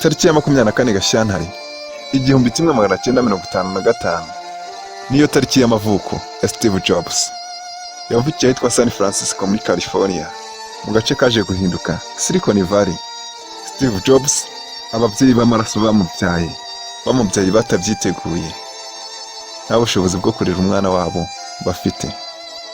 tariki ya 24 Gashyantare 1955 niyo tariki y'amavuko ya Steve Jobs. Yavukiye ahitwa San Francisco muri California, mu gace kaje guhinduka Silicon Valley. Steve Jobs ababyeyi b'amaraso bamubyaye batabyiteguye, nta bushobozi bwo kurera umwana wabo bafite,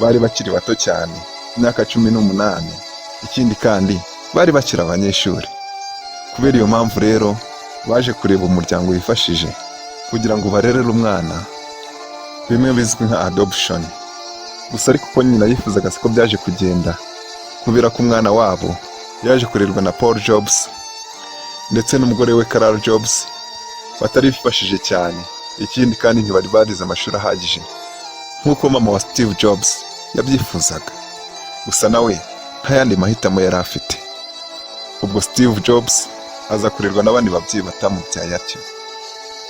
bari bakiri bato cyane, imyaka 18. Ikindi kandi bari bakiri abanyeshuri. Kubera iyo mpamvu rero baje kureba umuryango wifashije kugira ngo barerere umwana, bimwe bizwi nka adoption. Gusa ariko ko nyina yifuzaga ko byaje kugenda, kubera ko umwana wabo yaje kurerwa na Paul Jobs ndetse n'umugore we Carol Jobs, batari bifashije cyane. Ikindi kandi ntibari barize amashuri ahagije nk'uko mama wa Steve Jobs yabyifuzaga. Gusa nawe nta yandi mahitamo yari afite. Ubwo Steve Jobs aza kurerwa n'abandi babyeyi batamubyaye atyo.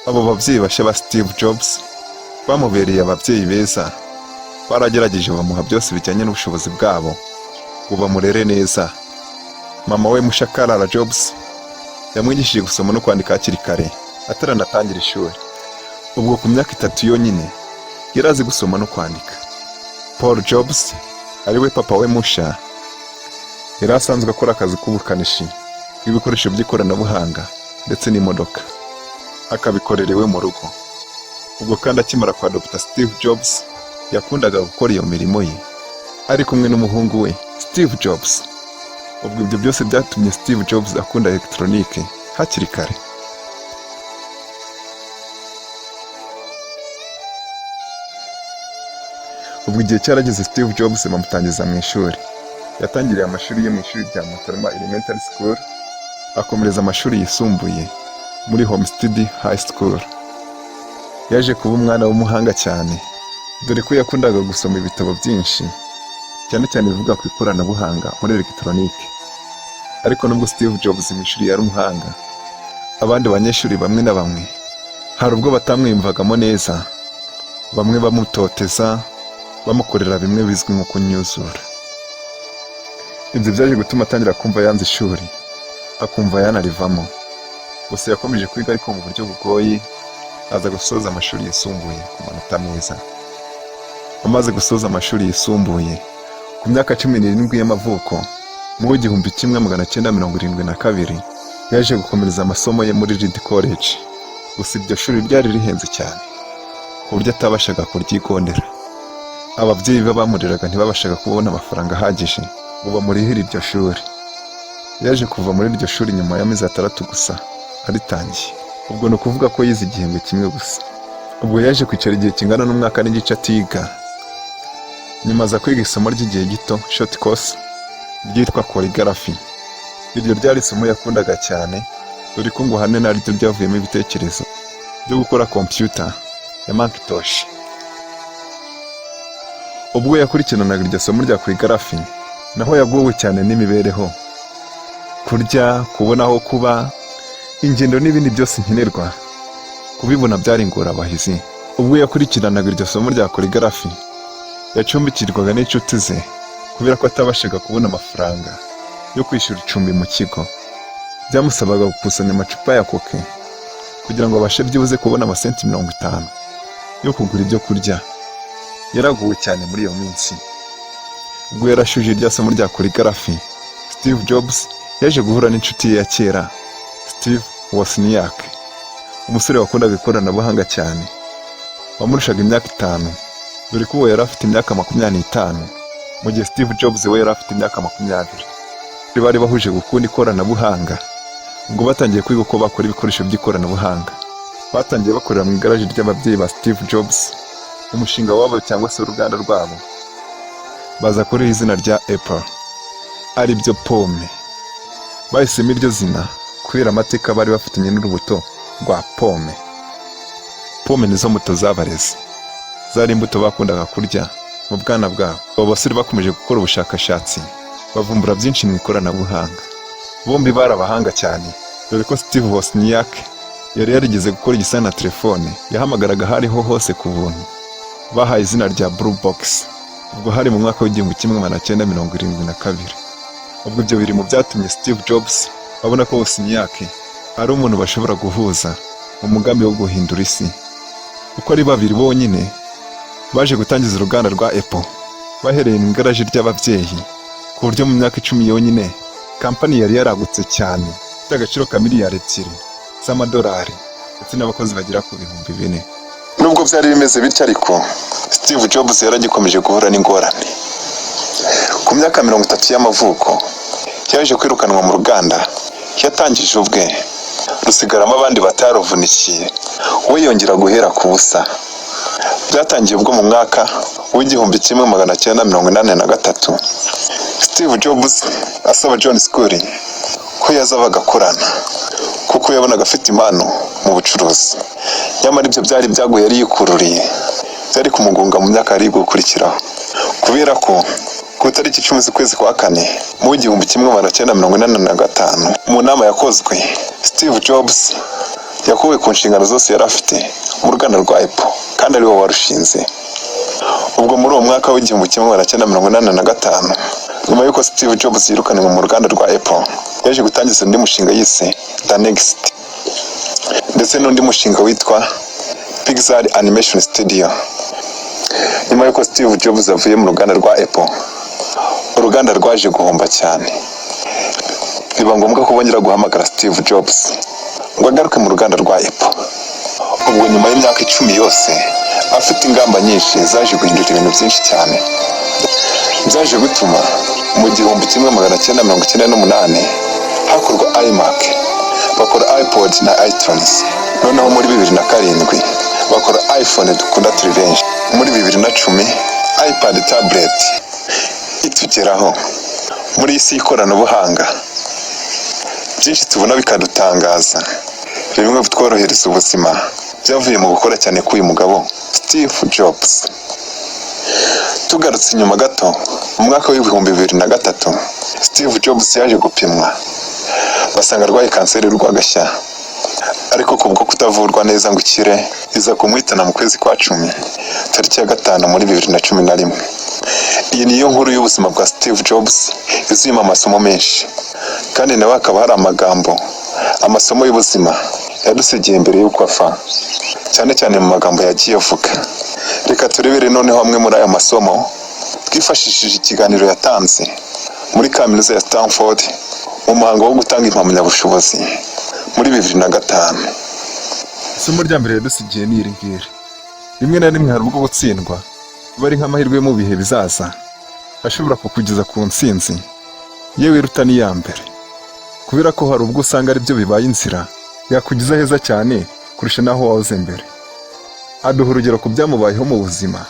Abo babyeyi bashya ba Steve Jobs bamubereye ababyeyi beza, baragerageje bamuha byose bijyanye n'ubushobozi bwabo ngo bamurere neza. Mama we musha Carol Jobs yamwigishije gusoma no kwandika hakiri kare ataranatangira ishuri. Ubwo ku myaka 3 yonyine yari azi gusoma no kwandika. Paul Jobs ari we papa we musha, yari asanzwe akora akazi k'ubukanishi bw'ibikoresho by'ikoranabuhanga ndetse n'imodoka, akabikorerewe mu rugo. Ubwo kandi akimara kwa Dr. Steve Jobs yakundaga gukora iyo mirimo ye ari kumwe n'umuhungu we Steve Jobs. Ubwo ibyo byose byatumye Steve Jobs akunda electronique hakiri kare. Ubwo igihe cyarageze Steve Jobs bamutangiza mu ishuri. Yatangiriye amashuri ye mu ishuri rya Mutarama Elementary School, akomereza amashuri yisumbuye muri Homestead High School. Yaje kuba umwana w'umuhanga cyane, dore ko yakundaga gusoma ibitabo byinshi cyane cyane bivuga ku ikoranabuhanga muri electronique. Ariko nubwo Steve Jobs mu ishuri yari umuhanga, abandi banyeshuri bamwe na bamwe hari ubwo batamwiyumvagamo neza, bamwe bamutoteza, bamukorera bimwe bizwi nko kunyuzura. Ibyo byaje gutuma atangira kumva yanze ishuri, akumva yanarivamo. Gusa yakomeje kwiga ariko mu buryo bugoye, aza gusoza amashuri yisumbuye ku manota meza. Amaze gusoza amashuri yisumbuye ku myaka 17 y'amavuko mu 1972, yaje gukomereza amasomo ye muri Reed College. Gusa iryo shuri ryari rihenze cyane ku buryo atabashaga kuryigondera. Ababyeyi be bamureraga ntibabashaga kubona amafaranga ahagije ngo bamurihire iryo shuri. Yaje kuva muri iryo shuri nyuma y'amezi 3 gusa aritangiye. Ubwo no kuvuga ko yize igihembwe kimwe gusa. Ubwo yaje kwicara igihe kingana n'umwaka n'igice atiga. Nyuma za kwiga isomo ry'igihe gito short course ryitwa calligraphy. Iryo ryari isomo yakundaga cyane, dore ko ngo hane naryo ryavuyemo ibitekerezo byo gukora computer ya Macintosh. Ubwo yakurikiranaga iryo somo rya calligraphy, naho yagowe cyane n'imibereho, kurya, kubona aho kuba, ingendo n'ibindi byose nkenerwa, kubibona byari ingorabahizi. Ubwo yakurikiranaga iryo somo rya calligraphy, yacumbikirwaga n'inshuti ze kubera ko atabashaga kubona amafaranga yo kwishyura icumbi mu kigo. Byamusabaga gukusanya amacupa ya koke kugira ngo abashe byibuze kubona amasenti 50 yo kugura ibyo kurya. Yaraguwe cyane muri iyo minsi. Ubwo yarashuje irya somo rya calligraphy, Steve Jobs yaje guhura n'inshuti ye ya kera, Steve Wozniak, umusore wakundaga ikoranabuhanga cyane, wamurushaga imyaka 5, dore ko yari afite imyaka 25 mu gihe Steve Jobs we yari afite imyaka 20. Bari bahuje gukunda ikoranabuhanga. Ubwo batangiye kwiga uko bakora ibikoresho by'ikoranabuhanga. Batangiye bakorera mu igaraje ry'ababyeyi ba Steve Jobs, umushinga wabo cyangwa se uruganda rwabo baza kuri izina rya Apple, ari byo pome. Bahisemo iryo zina kubera amateka bari bafitanye n'urubuto rwa pome. Pome nizo mbuto z'abarezi, zari imbuto bakundaga kurya mu bwana bwabo. Abo basore bakomeje gukora ubushakashatsi, bavumbura byinshi mu ikoranabuhanga. Bombi bari abahanga cyane, dore ko Steve Wozniak yari yarigeze gukora igisana na telefone yahamagaraga hariho hose ku buntu, bahaye izina rya Blue Box. Ubwo hari mu mwaka w'1972. Ubwo ibyo biri mu byatumye Steve Jobs abona ko Wozniak ari umuntu bashobora guhuza umugambi wo guhindura isi. Uko ari babiri bonyine baje gutangiza uruganda rwa Apple bahereye mu igaraje ry'ababyeyi, ku buryo mu myaka 10 yonyine kampani yari yaragutse cyane, ifite agaciro ka miliyari 2 z'amadolari ndetse n'abakozi bagera ku 4,000. Nubwo byari bimeze bityo ariko Steve Jobs yaragikomeje guhura n'ingorane. Ku myaka 30 y'amavuko yaje kwirukanwa mu ruganda yatangije ubwe, rusigaramo abandi bataruvunikiye, we yongera guhera ku busa. Byatangiye ubwo mu mwaka w'1983 Steve Jobs asaba John Sculley ko yazaba agakorana kuko yabonaga afite impano mu bucuruzi. Nyamara ibyo byari byaguye yari yikururiye, byari kumugunga mu myaka yari gukurikiraho, kubera ko ku itariki 10 z'ukwezi kwa kane mu 1985 mu nama yakozwe, Steve Jobs yakuwe ku nshingano zose yari afite mu ruganda rwa Apple kandi ari we warushinze. Ubwo muri uwo mwaka w'1985 nyuma y'uko Steve Jobs yirukanwe mu ruganda rwa Apple, yaje gutangiza undi mushinga yise The Next, ndetse n'undi mushinga witwa Pixar Animation Studio. Nyuma y'uko Steve Jobs avuye mu ruganda rwa Apple, uruganda rwaje guhomba cyane, biba ngombwa ko bongera guhamagara Steve Jobs ngo agaruke mu ruganda rwa Apple. Ubwo nyuma y'imyaka 10 yose afite ingamba nyinshi zaje guhindura ibintu byinshi cyane, byaje gutuma mu 1998 hakorwa iMac, bakora iPod na iTunes. Noneho muri 2007 bakora iPhone dukunda turi benshi. Muri 2010 iPad tablet itugeraho. Muri isi y'ikoranabuhanga byinshi tubona bikadutangaza, bimwe bitworohereza ubuzima byavuye mu gukora cyane k'uyu mugabo Steve Jobs. Tugarutse inyuma gato mu mwaka w'2003 Steve Jobs yaje gupimwa, basanga arwaye kanseri y'urwagashya, ariko kubwo kutavurwa neza ngo ikire iza kumuhitana mu kwezi kwa 10 tariki ya 5 muri 2011. Iyi niyo nkuru y'ubuzima bwa Steve Jobs izima amasomo menshi, kandi nawe akaba hari amasomo y'ubuzima yadusigiye mbere y'uko apfa, cyane cyane mu magambo yagiye avuga. Reka turebere noneho hamwe muri aya masomo twifashishije ikiganiro yatanze muri kaminuza ya Stanford mu muhango wo gutanga impamyabushobozi muri 2005. Isomo rya mbere yadusigiye ni iri ngiri: rimwe na rimwe hari ubwo gutsindwa bari nk'amahirwe mu bihe bizaza ashobora kukugeza ku ntsinzi yewe iruta n'iya mbere, kubera ko hari ubwo usanga ari byo bibaye inzira yakugeza heza cyane kurusha naho wahoze mbere. Aduha urugero ku byamubayeho mu buzima,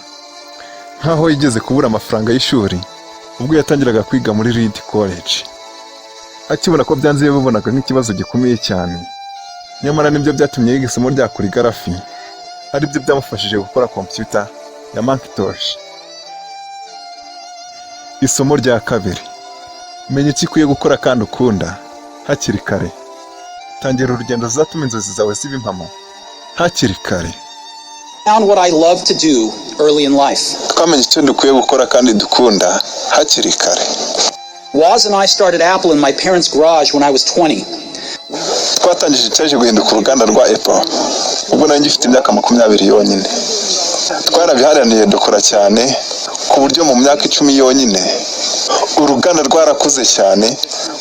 nkaho yigeze kubura amafaranga y'ishuri ubwo yatangiraga kwiga muri Reed College. Akibona ko byanze yabibonaga nk'ikibazo gikomeye cyane, nyamara nibyo byatumye yiga isomo rya calligraphy, ari byo byamufashije gukora computer ya Macintosh. Isomo rya kabiri: menya icyo ukwiye gukora kandi ukunda hakiri kare. Tangira urugendo ruzatuma inzozi zawe ziba impamo hakiri kare. Found what I love to do early in life. Twamenye icyo dukwiye gukora kandi dukunda hakiri kare. Woz and I started Apple in my parents' garage when I was 20. Twatangije cyaje guhinduka uruganda rwa Apple ubwo nari ngifite imyaka 20 yonyine. Twarabiharaniye dukora cyane ku buryo mu myaka 10 yonyine uruganda rwarakuze cyane,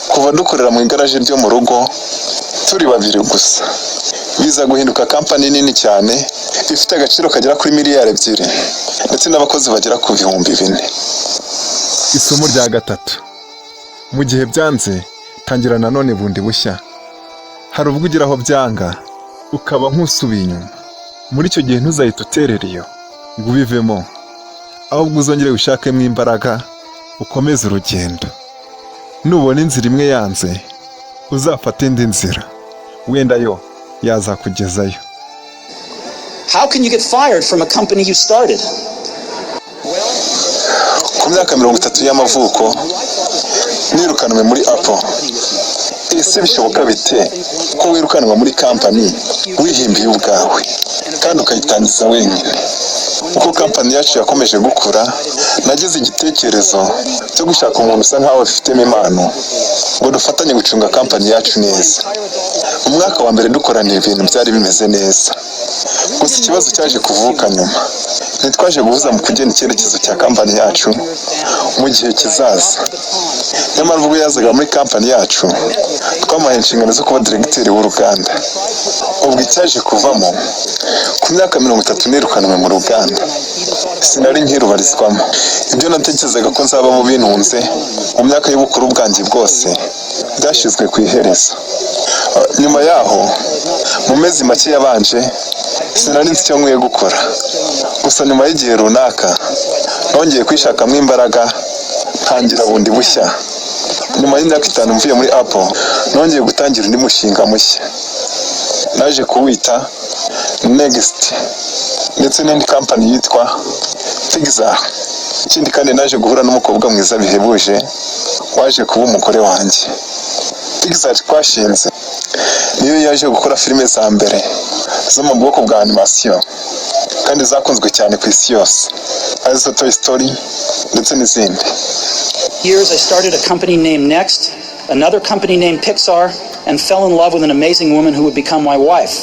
kuva dukorera mu igaraje ryo mu rugo turi babiri gusa, biza guhinduka kampani nini cyane ifite agaciro kagera kuri miliyari 2 ndetse n'abakozi bagera ku 4,000. Isomo rya gatatu: mu gihe byanze tangira nanone bundi bushya. Hari ubwo ugeraho byanga ukaba nk'usubiye inyuma, muri icyo gihe ntuzahita uterera iyo ngo ubivemo, ahubwo uzongere wishakemo imbaraga ukomeze urugendo. Nubona inzira imwe yanze uzafata indi nzira, wenda yo yazakugezayo. How can you get fired from a company you started? Ku myaka 30 y'amavuko nirukanwe muri Apple. Ese bishoboka bite ko wirukanwa muri company wihimbiye ubwawe kandi ukayitangiza wenyine? Uko kampani yacu yakomeje gukura, nagize igitekerezo cyo gushaka umuntu usa nkaho afitemo impano ngo dufatanye gucunga kampani yacu neza. Umwaka wa mbere dukorana ibintu byari bimeze neza, gusa ikibazo cyaje kuvuka nyuma. Ntitwaje guhuza mu kugena icyerekezo cya kampani yacu mu gihe kizaza. Nyamara ubwo yazaga muri kampani yacu, twamuhaye inshingano zo kuba diregiteri w'uruganda. Ubwo icyaje kuvamo, ku myaka 30 nirukanwe mu ruganda, sinari nkirubarizwamo. Ibyo natekerezaga ko nzabamo bintunze mu myaka y'ubukuru bwanjye bwose byashyizwe ku iherezo. Nyuma yaho, mu mezi make yabanje, sinari nzi icyo nkwiye gukora. Gusa nyuma y'igihe runaka, nongeye kwishakamo imbaraga, ntangira bundi bushya. Nyuma y'imyaka 5 mvuye muri Apple, nongeye gutangira undi mushinga mushya. Naje kuwita Next, ndetse n'indi kampani yitwa Pixar. Ikindi kandi naje guhura n'umukobwa mwiza bihebuje, waje kuba umugore wanjye. Pixar twashinze niyo yaje gukora filime za mbere zo mu bwoko bwa animation, kandi zakunzwe cyane ku isi yose, arizo Toy Story ndetse n'izindi. Years I started a company named Next, another company named Pixar, and fell in love with an amazing woman who would become my wife.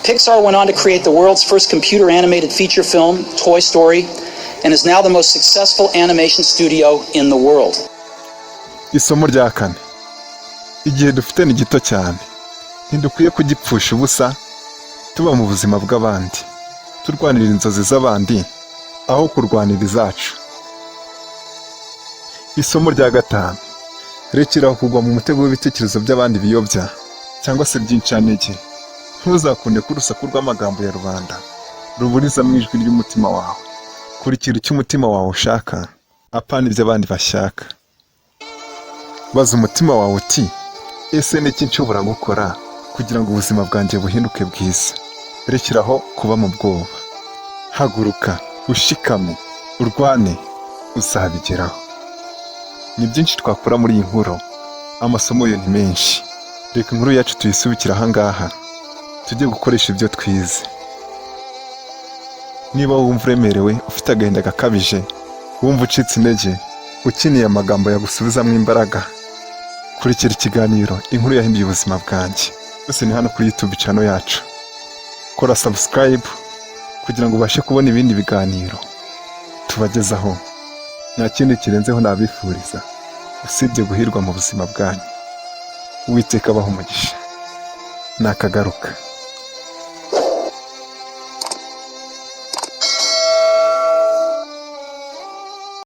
Pixar went on to create the world's first computer animated feature film, Toy Story, and is now the most successful animation studio in the world. Isomo rya kane: igihe dufite ni gito cyane, ntidukwiye kugipfusha ubusa tuba mu buzima bw'abandi, turwanira inzozi z'abandi aho kurwanira izacu. Isomo rya gatanu: rekeraho kugwa mu mutego w'ibitekerezo by'abandi biyobya cyangwa se by'incantege. Ntuzakunde ko urusaku rw'amagambo ya rubanda ruburiza mu ijwi ry'umutima wawe. Kurikira icyo umutima wawe ushaka, apana ibyo abandi bashaka. Baza umutima wawe uti, ese ni iki nshobora gukora kugira ngo ubuzima bwanjye buhinduke bwiza? Rekeraho kuba mu bwoba, haguruka, ushikame, urwane, uzabigeraho. Ni byinshi twakora muri iyi nkuru, amasomo yo ni menshi. Reka inkuru yacu tuyisubikira ahangaha, tujye gukoresha ibyo twize. Niba wumva uremerewe, ufite agahinda gakabije, wumva ucitse intege, ukeneye amagambo yagusubizamo imbaraga, kurikira ikiganiro Inkuru yahinduye ubuzima bwanjye. Byose ni hano kuri YouTube channel yacu. Kora subscribe kugira ngo ubashe kubona ibindi biganiro tubagezaho. Nta kindi kirenzeho nabifuriza usibye guhirwa mu buzima bwanyu. Uwiteka abahe umugisha. Nakagaruka.